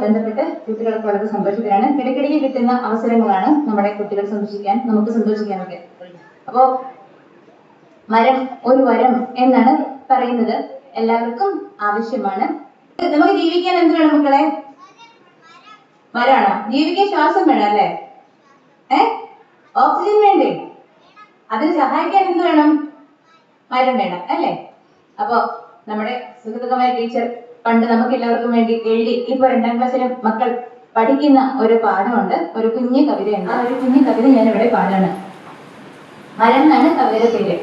ബന്ധപ്പെട്ട് കുട്ടികൾക്ക് വളരെ സന്തോഷത്തിലാണ്. ഇടയ്ക്കിടയ്ക്ക് കിട്ടുന്ന അവസരങ്ങളാണ് നമ്മുടെ കുട്ടികൾ സന്തോഷിക്കാൻ, നമുക്ക് സന്തോഷിക്കാനൊക്കെ. അപ്പോ മരം ഒരു വരം എന്നാണ് പറയുന്നത്, എല്ലാവർക്കും ആവശ്യമാണ്. നമുക്ക് ജീവിക്കാൻ എന്ത് വേണം മക്കളെ? മരമാണോ? ജീവിക്കാൻ ശ്വാസം വേണം അല്ലേ? ഓക്സിജൻ വേണ്ടേ? അതിന് സഹായിക്കാൻ എന്ത് വേണം? മരം വേണം അല്ലേ? അപ്പോ നമ്മുടെ സുഹൃത്തുക്കമായ ടീച്ചർ പണ്ട് നമുക്ക് എല്ലാവർക്കും വേണ്ടി എഴുതി, ഇപ്പൊ 2ാം ക്ലാസ്സിലെ മക്കൾ പഠിക്കുന്ന ഒരു പാഠമുണ്ട്, ഒരു കുഞ്ഞു കവിതയുണ്ട്. ആ ഒരു കുഞ്ഞു കവിത ഞാൻ ഇവിടെ പാടാണ്. മരം എന്നാണ് കവിതയുടെ പേര്.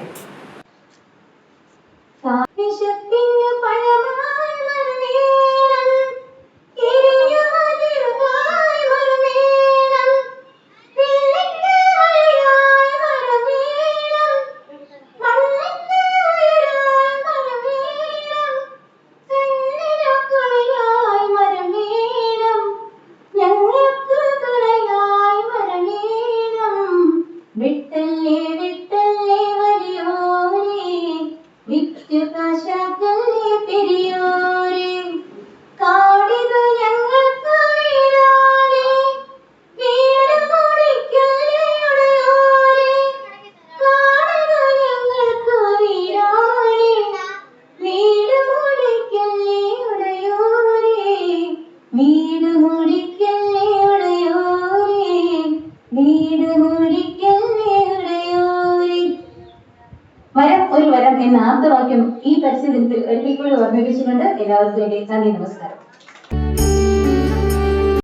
മരം ഒരു വരം എന്ന ആപ്തവാക്യം ഈ പരിസ്ഥിതി ദിനത്തിൽ ഒരിക്കൽ കൂടി ഓർമ്മിപ്പിച്ചുകൊണ്ട് എല്ലാവർക്കും വേണ്ടി നന്ദി, നമസ്കാരം.